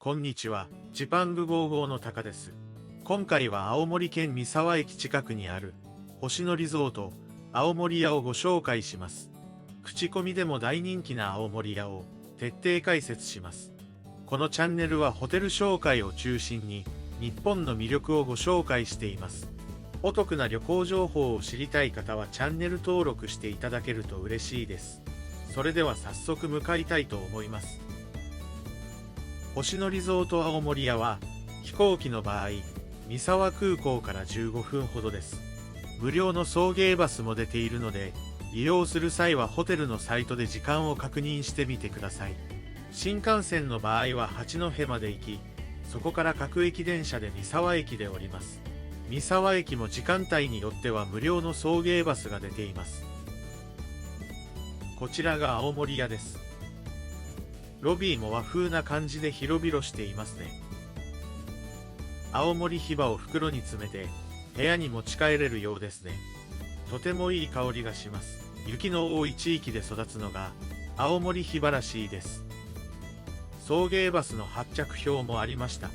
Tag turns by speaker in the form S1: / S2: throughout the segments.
S1: こんにちは、ジパング55のタカです。今回は青森県三沢駅近くにある星野リゾート青森屋をご紹介します。口コミでも大人気な青森屋を徹底解説します。このチャンネルはホテル紹介を中心に日本の魅力をご紹介しています。お得な旅行情報を知りたい方はチャンネル登録していただけると嬉しいです。それでは早速向かいたいと思います。星野リゾート青森屋は飛行機の場合三沢空港から15分ほどです。無料の送迎バスも出ているので利用する際はホテルのサイトで時間を確認してみてください。新幹線の場合は八戸まで行き、そこから各駅電車で三沢駅で降ります。三沢駅も時間帯によっては無料の送迎バスが出ています。こちらが青森屋です。ロビーも和風な感じで広々していますね。青森ヒバを袋に詰めて部屋に持ち帰れるようですね。とてもいい香りがします。雪の多い地域で育つのが青森ヒバらしいです。送迎バスの発着表もありました。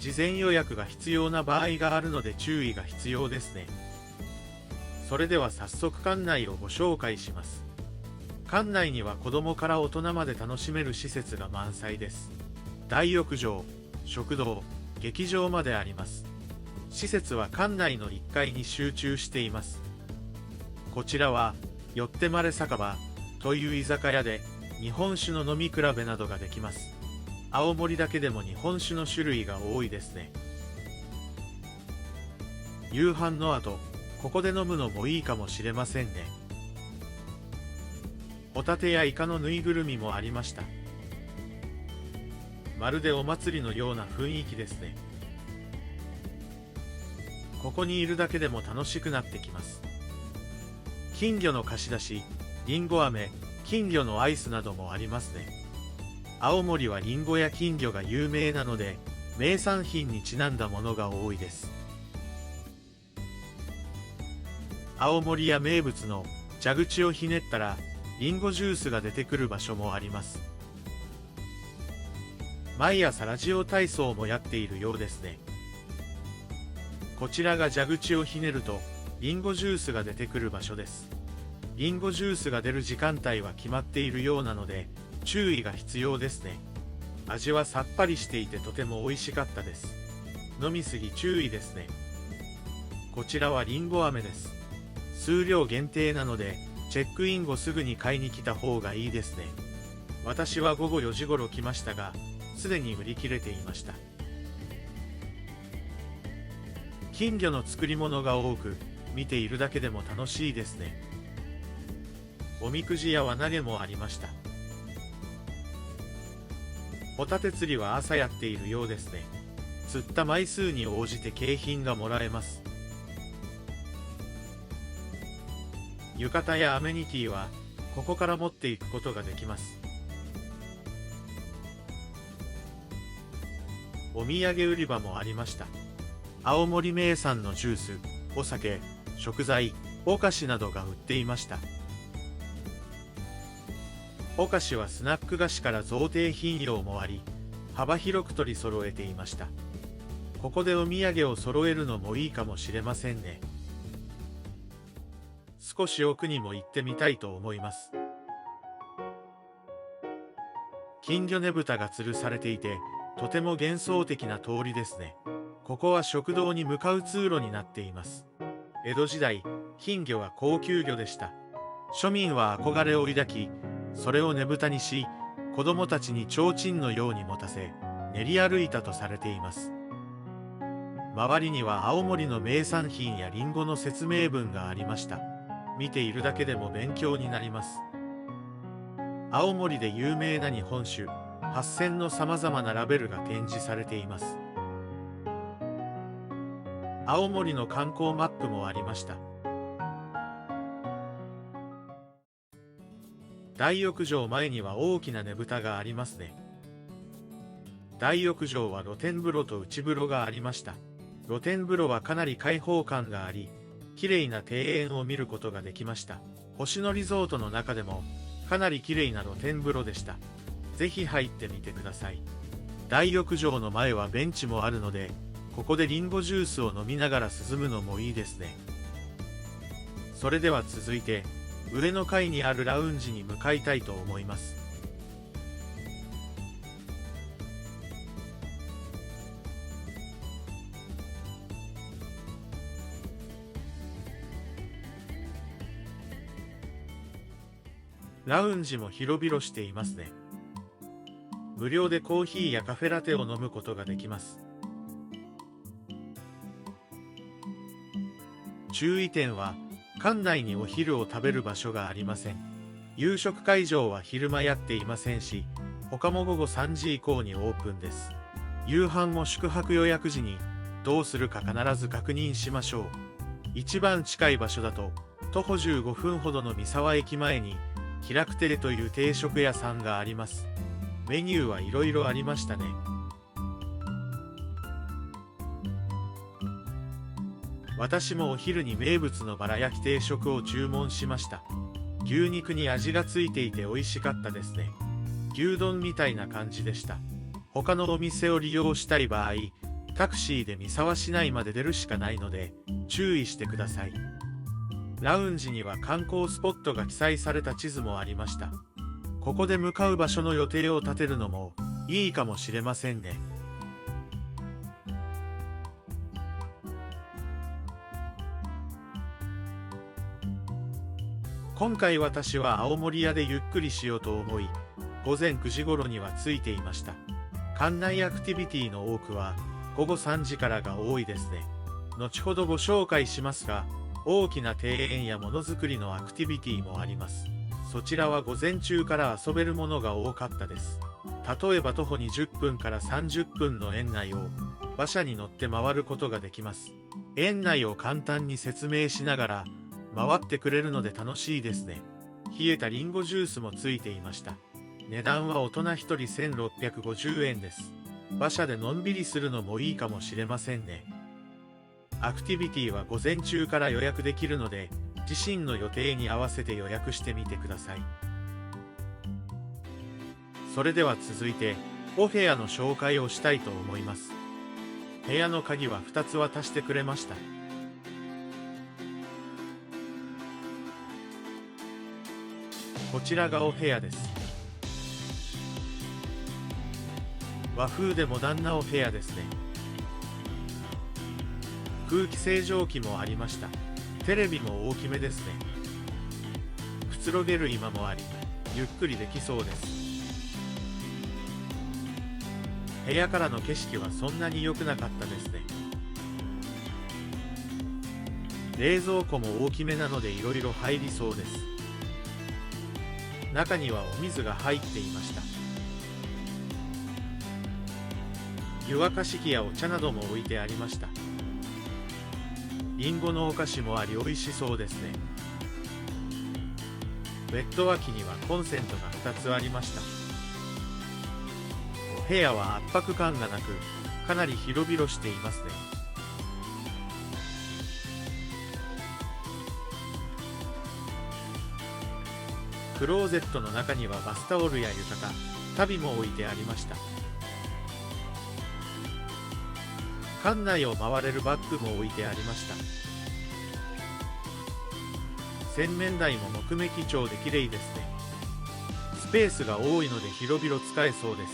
S1: 事前予約が必要な場合があるので注意が必要ですね。それでは早速館内をご紹介します。館内には子供から大人まで楽しめる施設が満載です。大浴場、食堂、劇場まであります。施設は館内の1階に集中しています。こちらは、よってまれ酒場という居酒屋で、日本酒の飲み比べなどができます。青森だけでも日本酒の種類が多いですね。夕飯の後、ここで飲むのもいいかもしれませんね。ホタテやイカのぬいぐるみもありました。まるでお祭りのような雰囲気ですね。ここにいるだけでも楽しくなってきます。金魚の貸し出し、りんご飴、金魚のアイスなどもありますね。青森はりんごや金魚が有名なので、名産品にちなんだものが多いです。青森屋名物の蛇口をひねったら、リンゴジュースが出てくる場所もあります。毎朝ラジオ体操もやっているようですね。こちらが蛇口をひねると、リンゴジュースが出てくる場所です。リンゴジュースが出る時間帯は決まっているようなので、注意が必要ですね。味はさっぱりしていてとても美味しかったです。飲みすぎ注意ですね。こちらはりんご飴です。数量限定なので、チェックイン後すぐに買いに来た方がいいですね。私は午後4時頃来ましたが、すでに売り切れていました。金魚の作り物が多く、見ているだけでも楽しいですね。おみくじや輪投げもありました。ホタテ釣りは朝やっているようですね。釣った枚数に応じて景品がもらえます。浴衣やアメニティはここから持っていくことができます。お土産売り場もありました。青森名産のジュース、お酒、食材、お菓子などが売っていました。お菓子はスナック菓子から贈呈品用もあり、幅広く取り揃えていました。ここでお土産を揃えるのもいいかもしれませんね。少し奥にも行ってみたいと思います。金魚ねぶたが吊るされていて、とても幻想的な通りですね。ここは食堂に向かう通路になっています。江戸時代、金魚は高級魚でした。庶民は憧れを抱き、それをねぶたにし、子供たちに提灯のように持たせ、練り歩いたとされています。周りには青森の名産品やリンゴの説明文がありました。見ているだけでも勉強になります。青森で有名な日本酒、八選の様々なラベルが展示されています。青森の観光マップもありました。大浴場前には大きなねぶたがありますね。大浴場は露天風呂と内風呂がありました。露天風呂はかなり開放感があり、綺麗な庭園を見ることができました。星野リゾートの中でもかなり綺麗な露天風呂でした。ぜひ入ってみてください。大浴場の前はベンチもあるので、ここでリンゴジュースを飲みながら涼むのもいいですね。それでは続いて、上の階にあるラウンジに向かいたいと思います。ラウンジも広々していますね。無料でコーヒーやカフェラテを飲むことができます。注意点は、館内にお昼を食べる場所がありません。夕食会場は昼間やっていませんし、他も午後3時以降にオープンです。夕飯も宿泊予約時にどうするか必ず確認しましょう。一番近い場所だと、徒歩15分ほどの三沢駅前に、喜楽亭という定食屋さんがあります。メニューはいろいろありましたね。私もお昼に名物のバラ焼き定食を注文しました。牛肉に味がついていて美味しかったですね。牛丼みたいな感じでした。他のお店を利用したい場合、タクシーで三沢市内まで出るしかないので、注意してください。ラウンジには観光スポットが記載された地図もありました。ここで向かう場所の予定を立てるのもいいかもしれませんね。今回私は青森屋でゆっくりしようと思い、午前9時頃には着いていました。館内アクティビティの多くは午後3時からが多いですね。後ほどご紹介しますが、大きな庭園やものづくりのアクティビティもあります。そちらは午前中から遊べるものが多かったです。例えば徒歩20分から30分の園内を馬車に乗って回ることができます。園内を簡単に説明しながら回ってくれるので楽しいですね。冷えたリンゴジュースもついていました。値段は大人1人1650円です。馬車でのんびりするのもいいかもしれませんね。アクティビティは午前中から予約できるので、自身の予定に合わせて予約してみてください。それでは続いて、お部屋の紹介をしたいと思います。部屋の鍵は2つ渡してくれました。こちらがお部屋です。和風でモダンなお部屋ですね。空気清浄機もありました。テレビも大きめですね。くつろげる居間もあり、ゆっくりできそうです。部屋からの景色はそんなに良くなかったですね。冷蔵庫も大きめなのでいろいろ入りそうです。中にはお水が入っていました。湯沸かし器やお茶なども置いてありました。リンゴのお菓子もあり美味しそうですね。ベッド脇にはコンセントが2つありました。お部屋は圧迫感がなく、かなり広々していますね。クローゼットの中にはバスタオルや浴衣、足袋も置いてありました。館内を回れるバッグも置いてありました。洗面台も木目基調で綺麗ですね。スペースが多いので広々使えそうです。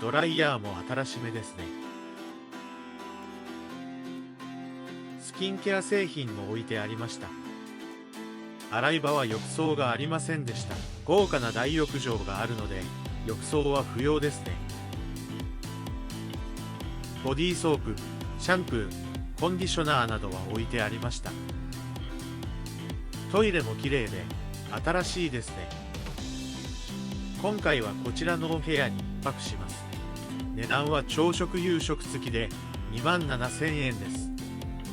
S1: ドライヤーも新しめですね。スキンケア製品も置いてありました。洗い場は浴槽がありませんでした。豪華な大浴場があるので浴槽は不要ですね。ボディーソープ、シャンプー、コンディショナーなどは置いてありました。トイレも綺麗で新しいですね。今回はこちらのお部屋に1泊します。値段は朝食夕食付きで27,000円です。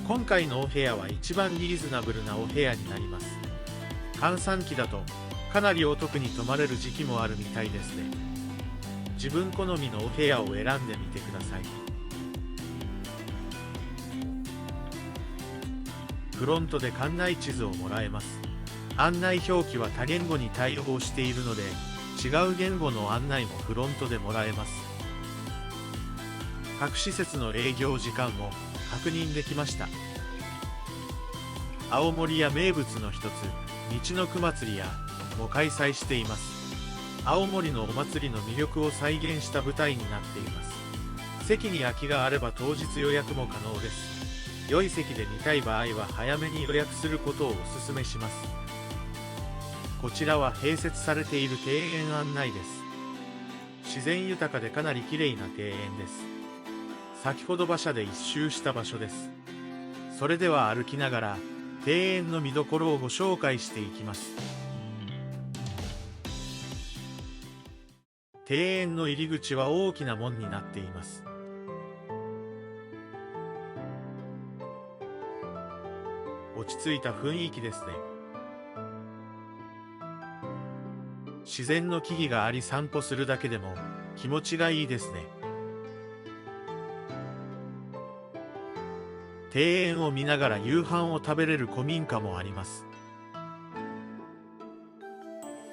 S1: 今回のお部屋は一番リーズナブルなお部屋になります。閑散期だとかなりお得に泊まれる時期もあるみたいですね。自分好みのお部屋を選んでみてください。フロントで館内地図をもらえます。案内表記は多言語に対応しているので、違う言語の案内もフロントでもらえます。各施設の営業時間も確認できました。青森や名物の一つ、道のく祭りやも開催しています。青森のお祭りの魅力を再現した舞台になっています。席に空きがあれば当日予約も可能です。良い席で見たい場合は早めに予約することをお勧めします。こちらは併設されている庭園案内です。自然豊かでかなり綺麗な庭園です。先ほど馬車で一周した場所です。それでは歩きながら庭園の見どころをご紹介していきます。庭園の入り口は大きな門になっています。落ち着いた雰囲気ですね。自然の木々があり散歩するだけでも気持ちがいいですね。庭園を見ながら夕飯を食べれる古民家もあります。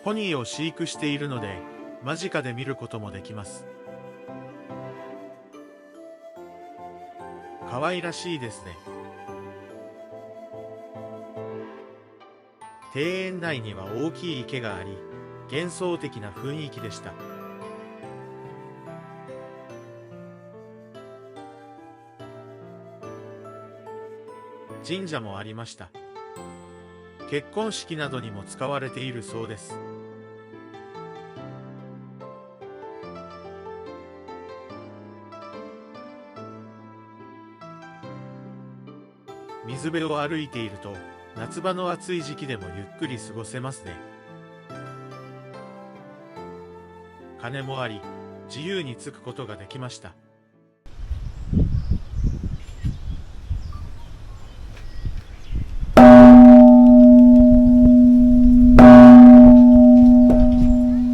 S1: ポニーを飼育しているので間近で見ることもできます。可愛らしいですね。庭園内には大きい池があり、幻想的な雰囲気でした。神社もありました。結婚式などにも使われているそうです。水辺を歩いていると、夏場の暑い時期でもゆっくり過ごせますね。鐘もあり、自由に着くことができました。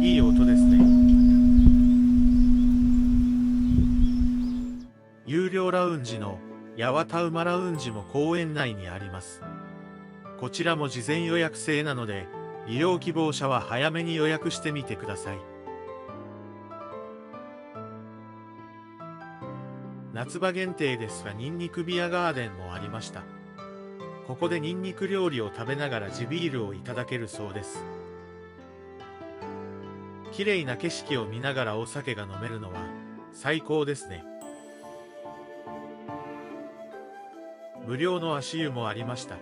S1: いい音ですね。有料ラウンジの八幡馬ラウンジも公園内にあります。こちらも事前予約制なので、利用希望者は早めに予約してみてください。夏場限定ですがニンニクビアガーデンもありました。ここでニンニク料理を食べながら地ビールをいただけるそうです。綺麗な景色を見ながらお酒が飲めるのは最高ですね。無料の足湯もありました。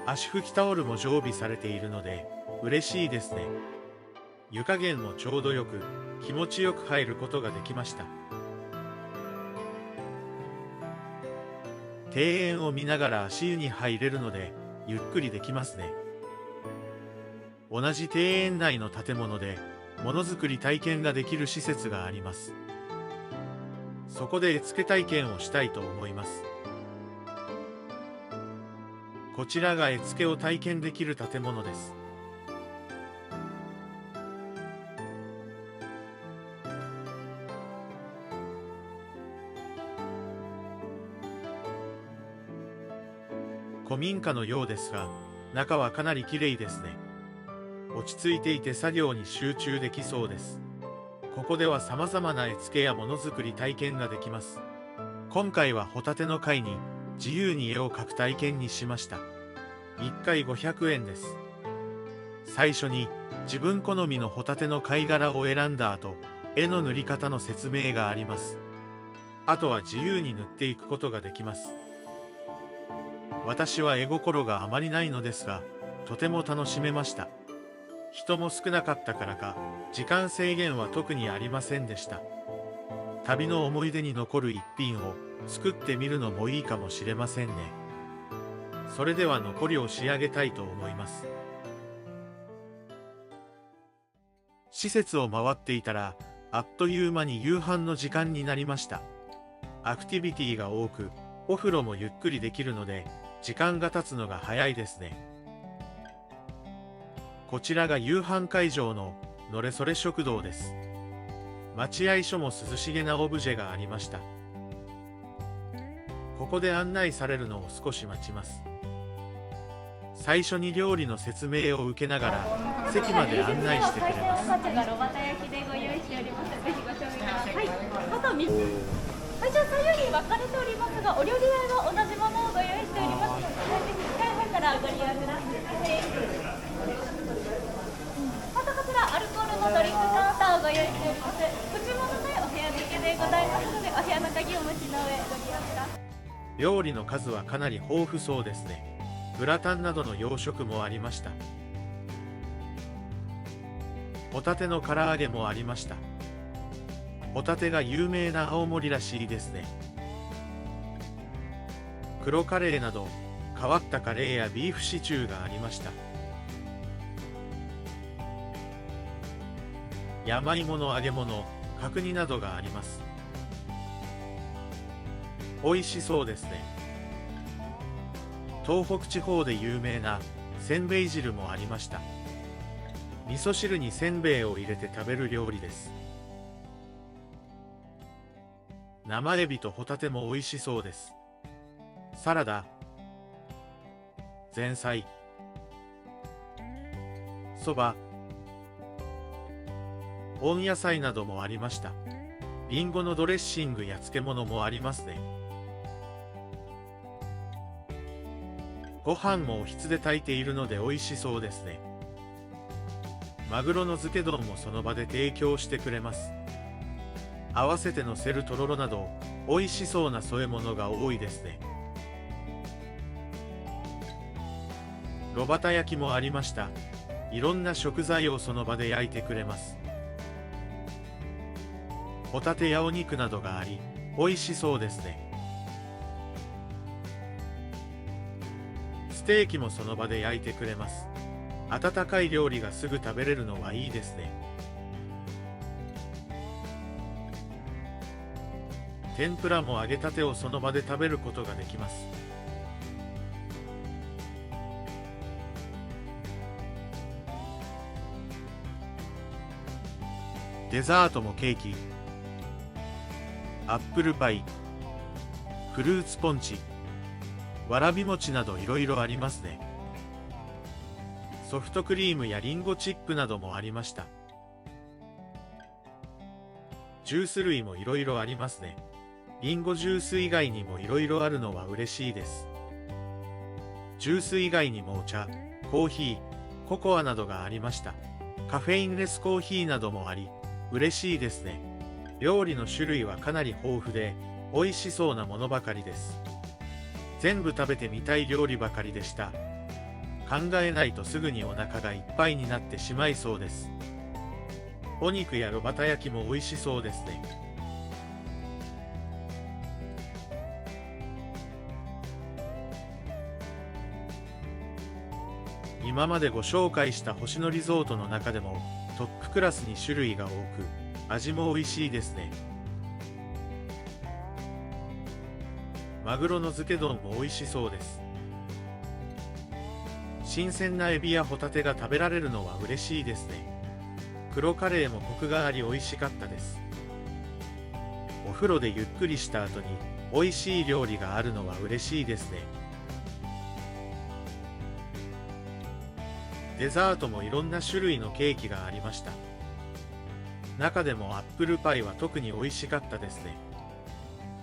S1: 足拭きタオルも常備されているので嬉しいですね。湯加減もちょうどよく気持ちよく入ることができました。庭園を見ながら足湯に入れるのでゆっくりできますね。同じ庭園内の建物でものづくり体験ができる施設があります。そこで絵付け体験をしたいと思います。こちらが絵付けを体験できる建物です。古民家のようですが、中はかなり綺麗ですね。落ち着いていて作業に集中できそうです。ここでは様々な絵付けやものづくり体験ができます。今回はホタテの貝に自由に絵を描く体験にしました。1回500円です。最初に自分好みのホタテの貝殻を選んだ後、絵の塗り方の説明があります。あとは自由に塗っていくことができます。私は絵心があまりないのですが、とても楽しめました。人も少なかったからか、時間制限は特にありませんでした。旅の思い出に残る一品を作ってみるのもいいかもしれませんね。それでは残りを仕上げたいと思います。施設を回っていたら、あっという間に夕飯の時間になりました。アクティビティが多く、お風呂もゆっくりできるので、時間が経つのが早いですね。こちらが夕飯会場ののれそれ食堂です。待合所も涼しげなオブジェがありました。ここで案内されるのを少し待ちます。最初に料理の説明を受けながら席まで案内してくれます。
S2: 最初のおかずが炉端焼きでご用意しております。ぜひご賞味ください。あと3つ。最初左右に分かれておりますが、お料理台は同じものをご用意しておりますので、ぜひ近い方からご利用ください。あとこちらアルコールのドリンクカウンターをご用意しております。口物でお部屋付けでございますので、お部屋の鍵をお持ちの上ご利用ください。
S1: 料理の数はかなり豊富そうですね。グラタンなどの洋食もありました。ホタテの唐揚げもありました。ホタテが有名な青森らしいですね。黒カレーなど変わったカレーやビーフシチューがありました。山芋の揚げ物、角煮などがあります。美味しそうですね。東北地方で有名なせんべい汁もありました。味噌汁にせんべいを入れて食べる料理です。生エビとホタテも美味しそうです。サラダ、前菜、そば、温野菜などもありました。リンゴのドレッシングや漬物もありますね。ご飯もおひつで炊いているので美味しそうですね。マグロの漬け丼もその場で提供してくれます。合わせてのせるとろろなど美味しそうな添え物が多いですね。炉端焼きもありました。いろんな食材をその場で焼いてくれます。ホタテやお肉などがあり美味しそうですね。ステーキもその場で焼いてくれます。温かい料理がすぐ食べれるのはいいですね。天ぷらも揚げたてをその場で食べることができます。デザートもケーキ、アップルパイ、フルーツポンチ、わらび餅などいろいろありますね。ソフトクリームやリンゴチップなどもありました。ジュース類もいろいろありますね。リンゴジュース以外にもいろいろあるのは嬉しいです。ジュース以外にもお茶、コーヒー、ココアなどがありました。カフェインレスコーヒーなどもあり、嬉しいですね。料理の種類はかなり豊富で、美味しそうなものばかりです。全部食べてみたい料理ばかりでした。考えないとすぐにお腹がいっぱいになってしまいそうです。お肉や炉端焼きも美味しそうですね。今までご紹介した星野リゾートの中でもトップクラスに種類が多く、味も美味しいですね。マグロの漬け丼も美味しそうです。新鮮なエビやホタテが食べられるのは嬉しいですね。黒カレーもコクがあり美味しかったです。お風呂でゆっくりした後に美味しい料理があるのは嬉しいですね。デザートもいろんな種類のケーキがありました。中でもアップルパイは特に美味しかったですね。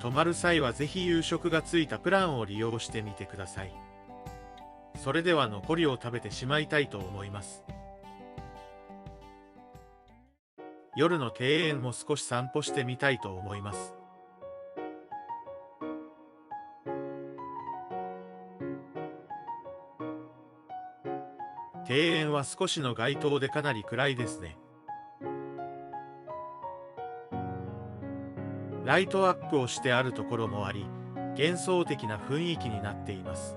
S1: 泊まる際はぜひ夕食がついたプランを利用してみてください。それでは残りを食べてしまいたいと思います。夜の庭園も少し散歩してみたいと思います。庭園は少しの街灯でかなり暗いですね。ライトアップをしてあるところもあり、幻想的な雰囲気になっています。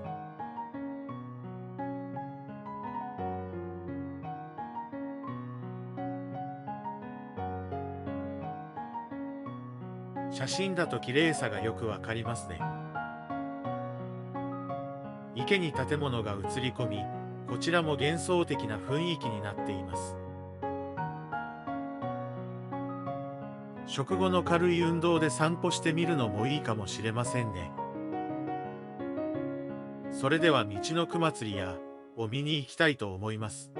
S1: 写真だと綺麗さがよくわかりますね。池に建物が映り込み、こちらも幻想的な雰囲気になっています。食後の軽い運動で散歩してみるのもいいかもしれませんね。それでは道のくまつりやを見に行きたいと思います。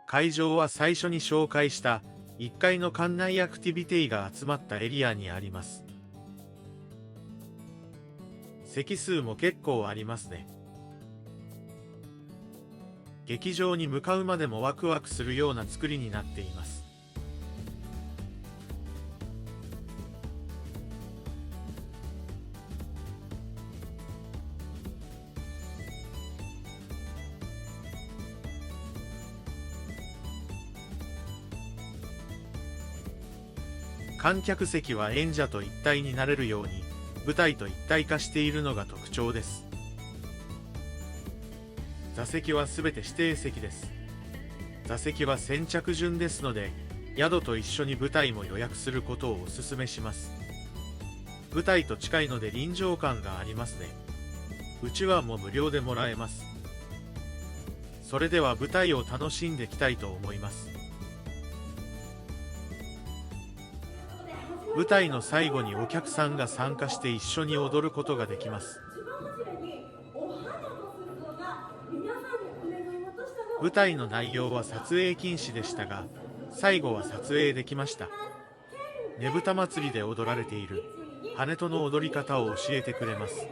S1: 会場は最初に紹介した1階の館内アクティビティが集まったエリアにあります。席数も結構ありますね。劇場に向かうまでもワクワクするような作りになっています。観客席は演者と一体になれるように舞台と一体化しているのが特徴です。座席はすべて指定席です。座席は先着順ですので、宿と一緒に舞台も予約することをお勧めします。舞台と近いので臨場感がありますね。うちわも無料でもらえます。それでは舞台を楽しんできたいと思います。舞台の最後にお客さんが参加して一緒に踊ることができます。舞台の内容は撮影禁止でしたが、最後は撮影できました。ねぶた祭りで踊られている跳人の踊り方を教えてくれます。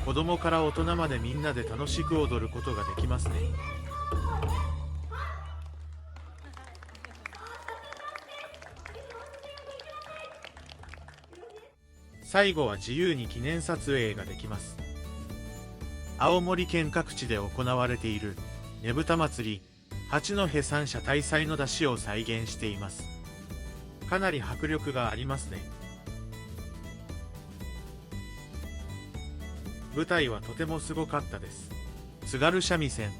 S1: 子供から大人までみんなで楽しく踊ることができますね。最後は自由に記念撮影ができます。青森県各地で行われているねぶた祭り八戸三社大祭の出汁を再現しています。かなり迫力がありますね。舞台はとてもすごかったです。津軽三味線、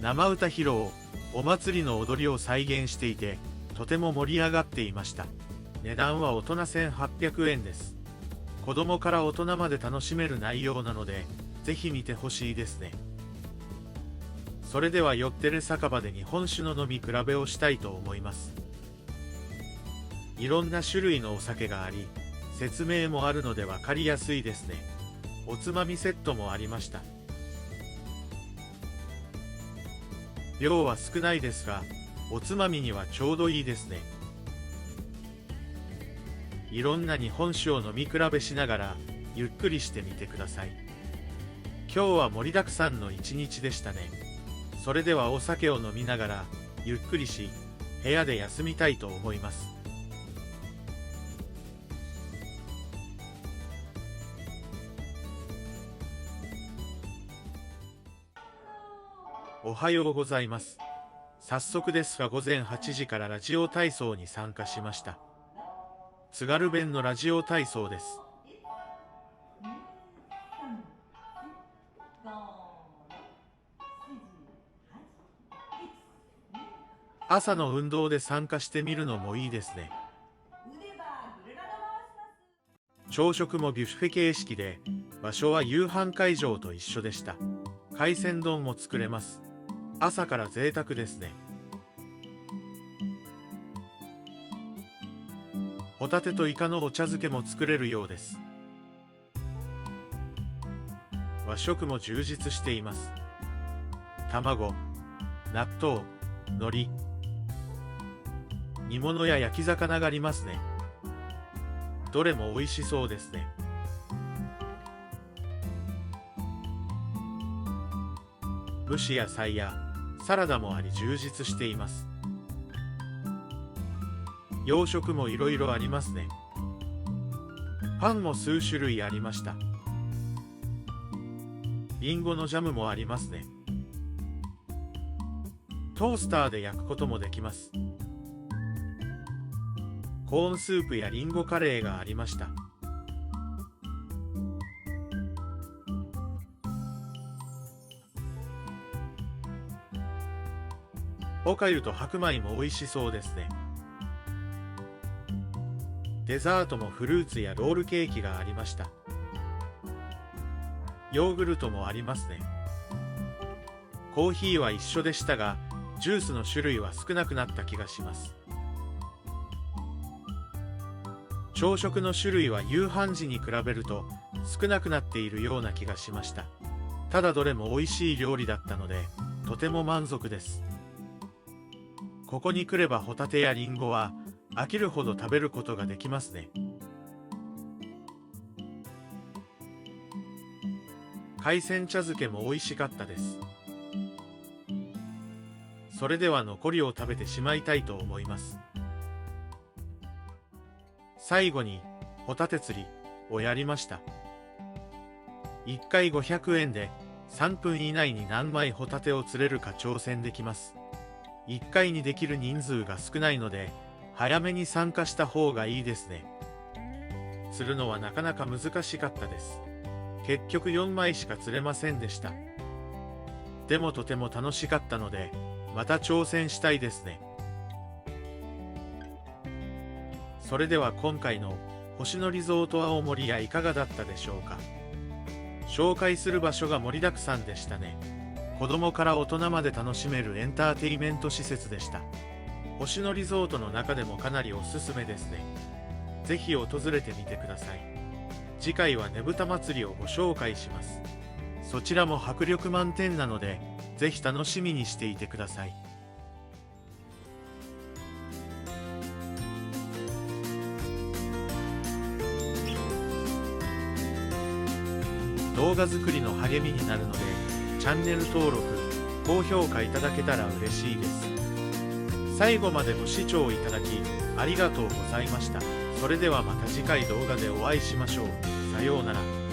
S1: 生歌披露、お祭りの踊りを再現していて、とても盛り上がっていました。値段は大人1800円です。子供から大人まで楽しめる内容なので、ぜひ見てほしいですね。それではよってる酒場で日本酒の飲み比べをしたいと思います。いろんな種類のお酒があり、説明もあるので分かりやすいですね。おつまみセットもありました。量は少ないですが、おつまみにはちょうどいいですね。いろんな日本酒を飲み比べしながら、ゆっくりしてみてください。今日は盛りだくさんの一日でしたね。それではお酒を飲みながら、ゆっくりし、部屋で休みたいと思います。おはようございます。早速ですが午前8時からラジオ体操に参加しました。津軽弁のラジオ体操です。朝の運動で参加してみるのもいいですね。朝食もビュッフェ形式で、場所は夕飯会場と一緒でした。海鮮丼も作れます。朝から贅沢ですね。ホタテとイカのお茶漬けも作れるようです。和食も充実しています。卵、納豆、海苔、煮物や焼き魚がありますね。どれも美味しそうですね。蒸し野菜やサラダもあり充実しています。洋食もいろいろありますね。パンも数種類ありました。リンゴのジャムもありますね。トースターで焼くこともできます。コーンスープやリンゴカレーがありました。おかゆと白米も美味しそうですね。デザートもフルーツやロールケーキがありました。ヨーグルトもありますね。コーヒーは一緒でしたが、ジュースの種類は少なくなった気がします。朝食の種類は夕飯時に比べると少なくなっているような気がしました。ただどれも美味しい料理だったので、とても満足です。ここに来ればホタテやリンゴは飽きるほど食べることができますね。海鮮茶漬けも美味しかったです。それでは残りを食べてしまいたいと思います。最後にホタテ釣りをやりました。1回500円で3分以内に何枚ホタテを釣れるか挑戦できます。1回にできる人数が少ないので早めに参加した方がいいですね。釣るのはなかなか難しかったです。結局4枚しか釣れませんでした。でもとても楽しかったのでまた挑戦したいですね。それでは今回の星野リゾート青森はいかがだったでしょうか。紹介する場所が盛りだくさんでしたね。子供から大人まで楽しめるエンターテイメント施設でした。星野リゾートの中でもかなりおすすめですね。ぜひ訪れてみてください。次回はねぶた祭りをご紹介します。そちらも迫力満点なので、ぜひ楽しみにしていてください。動画作りの励みになるので、チャンネル登録、高評価いただけたら嬉しいです。最後までご視聴いただき、ありがとうございました。それではまた次回動画でお会いしましょう。さようなら。